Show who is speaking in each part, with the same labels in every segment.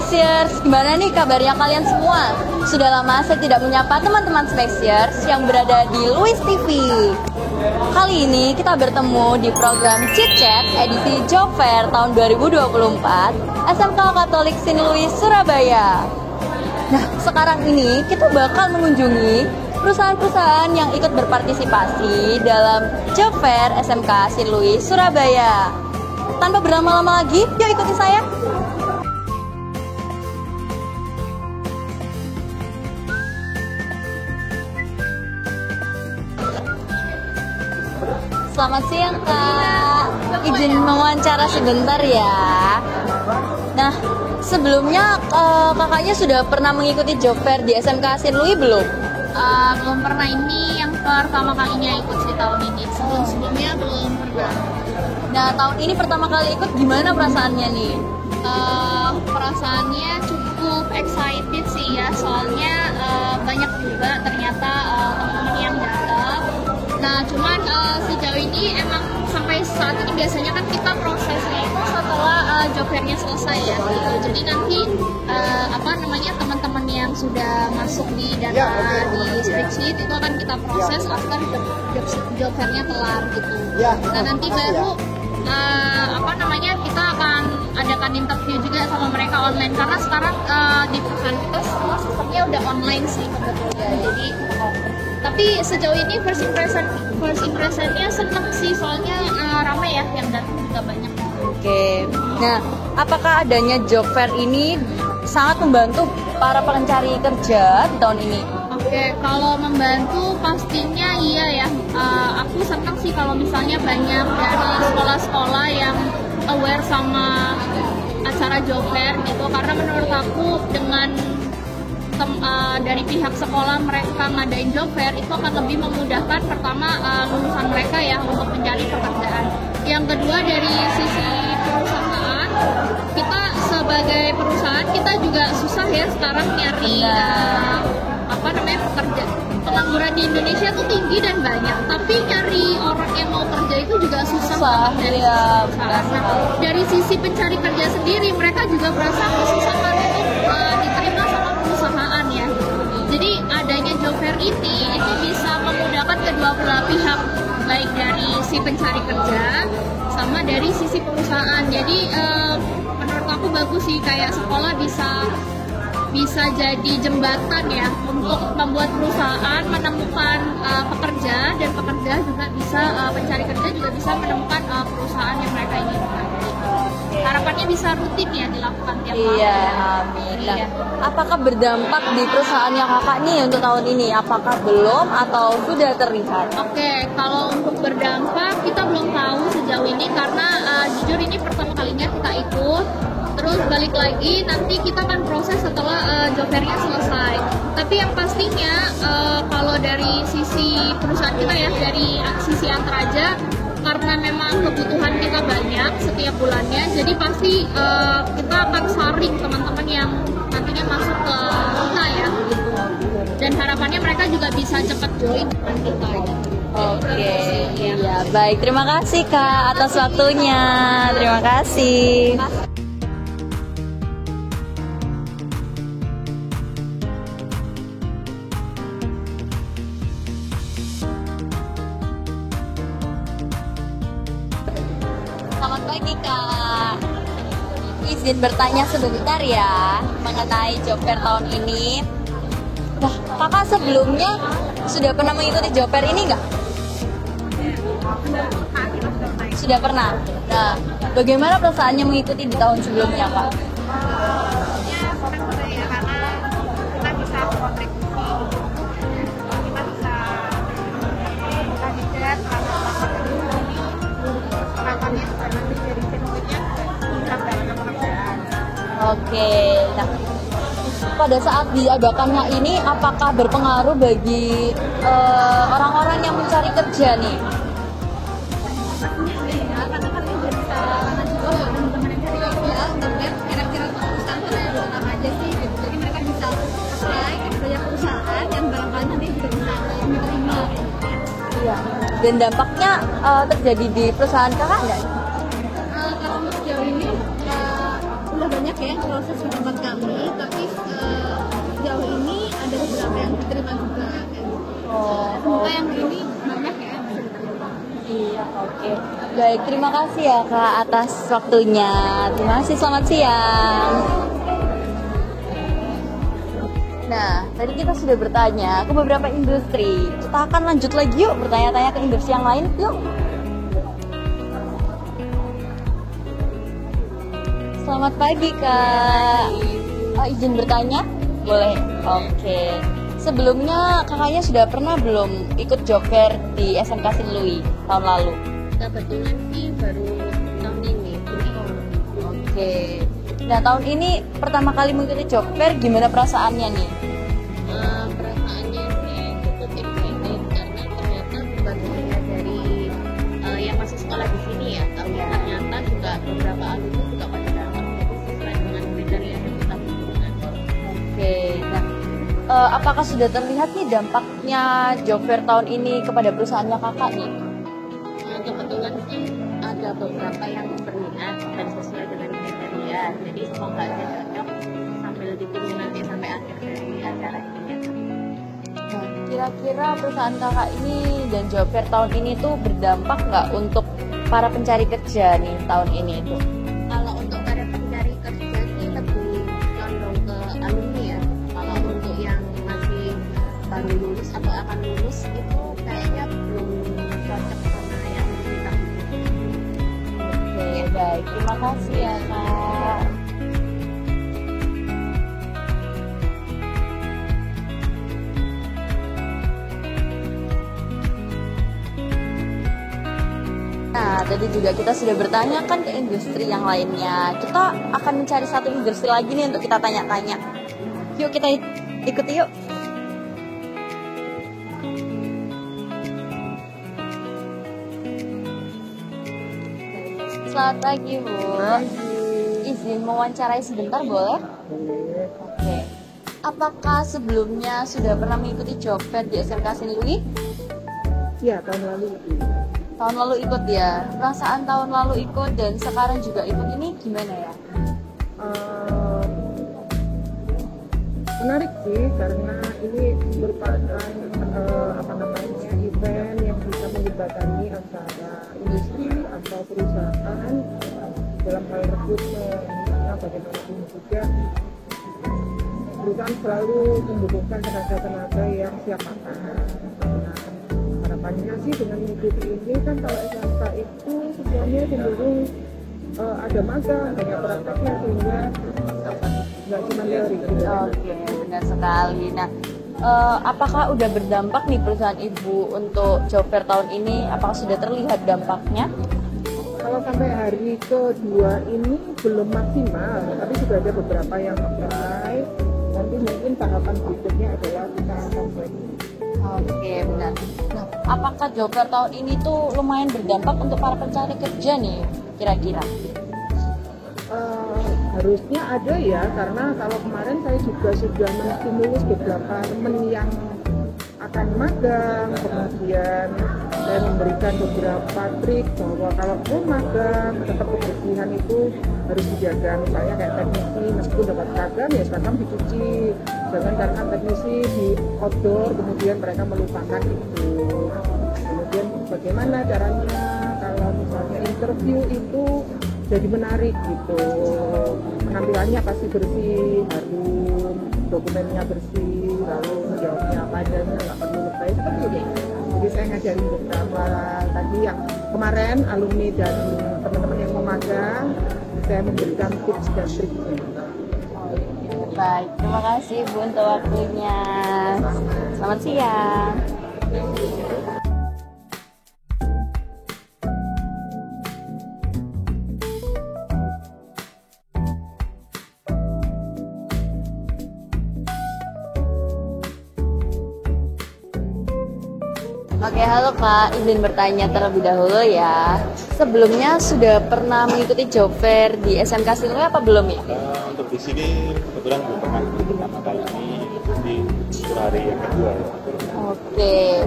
Speaker 1: Smaxiers, gimana nih kabarnya kalian semua? Sudah lama saya tidak menyapa teman-teman Smaxiers yang berada di Louis TV. Kali ini kita bertemu di program Chit Chat edisi Job Fair tahun 2024 SMK Katolik Sin Louis Surabaya. Nah, sekarang ini kita bakal mengunjungi perusahaan-perusahaan yang ikut berpartisipasi dalam Job Fair SMK Sin Louis Surabaya. Tanpa berlama-lama lagi, yuk ikuti saya. Selamat siang, Kak. Izin mewawancara sebentar ya. Nah, sebelumnya kakaknya sudah pernah mengikuti Job Fair di SMK Sin Louis belum?
Speaker 2: Belum pernah, ini yang pertama kalinya ikut di tahun ini. Sebelum-sebelumnya belum pernah.
Speaker 1: Nah, tahun ini pertama kali ikut, gimana perasaannya nih?
Speaker 2: Perasaannya cukup excited sih ya, soalnya banyak juga ternyata teman-teman yang datang. Nah, cuman sejauh ini emang sampai saat ini biasanya kan kita prosesnya itu setelah job fair-nya selesai ya gitu. Jadi nanti teman-teman yang sudah masuk di data di spreadsheet itu akan kita proses after job fair-nya kelar gitu. Nah, nanti baru kita akan adakan interview juga sama mereka online karena sekarang di perusahaan kita semua sistemnya udah online sih sebetulnya. Jadi tapi sejauh ini first impressionnya seneng sih, soalnya ramai ya yang datang juga banyak.
Speaker 1: Oke. Nah, apakah adanya job fair ini sangat membantu para pencari kerja di tahun ini?
Speaker 2: Oke, kalau membantu pastinya iya ya. Aku senang sih kalau misalnya banyak dari sekolah-sekolah yang aware sama acara job fair gitu, karena menurut aku dengan dari pihak sekolah mereka ngadain job fair itu akan lebih memudahkan pertama lulusan mereka ya untuk mencari pekerjaan. Yang kedua dari sisi perusahaan, kita sebagai perusahaan kita juga susah ya sekarang nyari pekerja. Pengangguran di Indonesia tuh tinggi dan banyak, tapi nyari orang yang mau kerja itu juga susah dari dari sisi pencari kerja sendiri, mereka juga merasa kesusahan untuk diterima sama perusahaan ya. Jadi adanya job fair ini itu bisa memudahkan kedua belah pihak, baik dari si pencari kerja sama dari sisi perusahaan. Jadi menurut aku bagus sih, kayak sekolah bisa jadi jembatan ya untuk membuat perusahaan menemukan pekerja, dan pekerja juga bisa pencari kerja juga bisa menemukan perusahaan yang mereka inginkan. Harapannya bisa rutin ya dilakukan tiap tahun.
Speaker 1: Iya, amin. Iya. Apakah berdampak di perusahaannya kakak nih untuk tahun ini? Apakah belum atau sudah terlihat?
Speaker 2: Oke, kalau untuk berdampak kita belum tahu sejauh ini karena jujur ini pertama kalinya kita ikut. Terus balik lagi nanti kita akan proses setelah job fair-nya selesai. Tapi yang pastinya kalau dari sisi perusahaan kita ya, dari sisi Antaraja, karena memang kebutuhan kita banyak setiap bulannya, jadi pasti kita akan saring teman-teman yang nantinya masuk ke kita ya gitu. Dan harapannya mereka juga bisa cepat join dengan kita gitu.
Speaker 1: Oke, iya baik. Terima kasih Kak atas waktunya. Terima kasih. Selamat pagi Kak. Izin bertanya sebentar ya mengenai job fair tahun ini. Nah, kakak sebelumnya sudah pernah mengikuti job fair ini nggak? Sudah pernah. Nah, bagaimana perasaannya mengikuti di tahun sebelumnya Kak? Oke, nah pada saat diadakannya ini apakah berpengaruh bagi orang-orang yang mencari kerja nih?
Speaker 2: Jadi mereka bisa apply ke banyak perusahaan yang barangkali nanti juga bisa menerima.
Speaker 1: Iya. Dan dampaknya terjadi di perusahaan kakak nggak?
Speaker 2: Kalau sejauh ini udah banyak yang proses di tempat kami, tapi sejauh ini ada beberapa yang diterima juga. Semoga yang ini banyak ya bisa diterima.
Speaker 1: Iya, oke. Baik, terima kasih ya Kak atas waktunya. Terima kasih, selamat siang. Nah, tadi kita sudah bertanya ke beberapa industri. Kita akan lanjut lagi yuk, bertanya-tanya ke industri yang lain. Yuk. Selamat pagi Kak. Izin bertanya? Boleh. Oke. Sebelumnya kakaknya sudah pernah belum ikut job fair di SMK Sinlui tahun lalu?
Speaker 2: Kebetulan sih baru tahun ini.
Speaker 1: Oke. Nah, tahun ini pertama kali mengikuti job fair, gimana perasaannya nih?
Speaker 2: Perasaannya sih cukup excited karena ternyata bukan hanya dari yang masih sekolah di sini ya, tapi ternyata juga beberapa alumni juga pada datang, jadi sesuai dengan kriteria yang kita butuhkan.
Speaker 1: Oke. Nah, apakah sudah terlihat nih dampaknya job fair tahun ini kepada perusahaannya kakak nih?
Speaker 2: Kebetulan sih ada beberapa yang berminat dan sesuai dengan kriteria, jadi semoga aja cocok sambil ditunggu nanti sampai akhir dari acara ini.
Speaker 1: Nah, kira-kira perusahaan kakak ini dan job fair tahun ini tuh berdampak nggak untuk para pencari kerja nih tahun ini tuh?
Speaker 2: Kalau untuk para pencari kerja sih lebih condong ke alumni ya. Kalau untuk yang masih baru lulus atau akan lulus itu kayaknya belum cocok sama yang kita butuhkan.
Speaker 1: Oke, baik. Terima kasih ya, Kak. Nah, tadi juga kita sudah bertanya kan ke industri yang lainnya. Kita akan mencari satu industri lagi nih untuk kita tanya-tanya. Yuk kita ikuti yuk. Selamat pagi, Bu. Izin mewawancarai sebentar boleh?
Speaker 3: Boleh.
Speaker 1: Oke. Apakah sebelumnya sudah pernah mengikuti job fair di SMK Sinlui?
Speaker 3: Ya, tahun lalu itu.
Speaker 1: Tahun lalu ikut ya. Perasaan tahun lalu ikut dan sekarang juga ikut ini gimana ya?
Speaker 3: Menarik sih karena ini merupakan event yang bisa menjembatani antara industri atau perusahaan dalam hal rekrutmen. Karena bagaimanapun juga perusahaan selalu membutuhkan tenaga-tenaga yang siap makan. Harapannya sih dengan mengikuti ini kan kalau SMK itu semuanya cenderung ada magang, banyak prakteknya sehingga nggak cuma teori.
Speaker 1: Oke, benar sekali. Nah, apakah udah berdampak nih perusahaan Ibu untuk job fair tahun ini? Apakah sudah terlihat dampaknya?
Speaker 3: Kalau sampai hari kedua ini belum maksimal, tapi sudah ada beberapa yang apply. Nanti mungkin tahapan berikutnya adalah kita sampai.
Speaker 1: Oke, benar. Nah, apakah job fair tahun ini tuh lumayan berdampak untuk para pencari kerja nih, kira-kira?
Speaker 3: Harusnya ada ya, karena kalau kemarin saya juga sudah menstimulus beberapa teman yang akan magang, kemudian saya memberikan beberapa trik bahwa kalau mau magang tetap kebersihan itu harus dijaga, misalnya kayak teknisi meskipun dapat seragam ya seragam dicuci, jangan karena teknisi di outdoor kemudian mereka melupakan itu. Kemudian bagaimana caranya kalau misalnya interview itu jadi menarik gitu, penampilannya pasti bersih, harum, dokumennya bersih, lalu menjawabnya apa adanya, nggak perlu lebay seperti itu. Jadi saya ngajarin beberapa tadi yang kemarin alumni dan teman-teman yang mau magang, saya memberikan tips dan triknya.
Speaker 1: Baik, terima kasih Bu untuk waktunya. Selamat siang. Oke, halo Kak, izin bertanya terlebih dahulu ya. Sebelumnya sudah pernah mengikuti job fair di SMK Sinlui apa belum ya?
Speaker 4: Untuk di sini kebetulan belum pernah, pertama kali ini di hari yang kedua.
Speaker 1: Oke.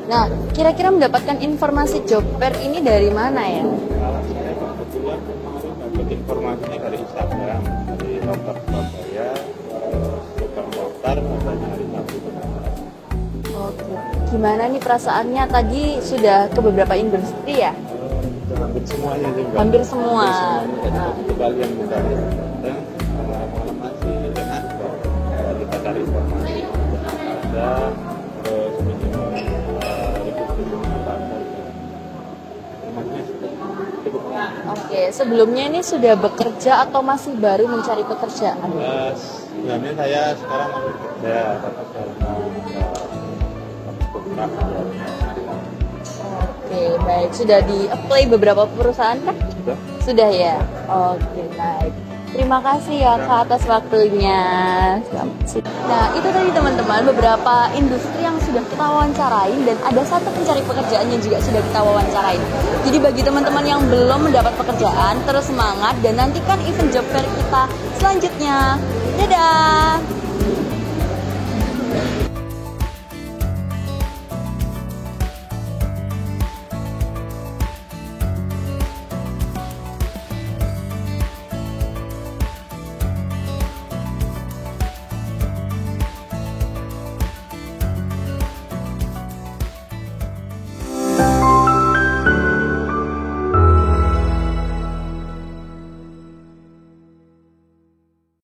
Speaker 1: Nah, kira-kira mendapatkan informasi job fair ini dari mana ya?
Speaker 4: Saya kebetulan kemarin dapat informasinya dari Instagram, dari dokter Surabaya, buka daftar katanya hari Sabtu.
Speaker 1: Oke. Gimana nih perasaannya? Tadi sudah ke beberapa industri ya?
Speaker 4: Hampir semuanya juga.
Speaker 1: Hampir semua.
Speaker 4: Itu kalian buka dan malam masih dengan kita cari informasi ada terus minimum
Speaker 1: Oke, sebelumnya ini sudah bekerja atau masih baru mencari pekerjaan?
Speaker 4: sebenarnya saya sekarang masih bekerja tapi karena beberapa
Speaker 1: Oke, baik. Sudah di-apply beberapa perusahaan kan? Sudah ya? Oke, baik. Terima kasih ya Kak atas waktunya. Nah, itu tadi teman-teman beberapa industri yang sudah kita wawancarain dan ada satu pencari pekerjaan yang juga sudah kita wawancarain. Jadi bagi teman-teman yang belum mendapat pekerjaan, terus semangat dan nantikan event job fair kita selanjutnya. Dadah!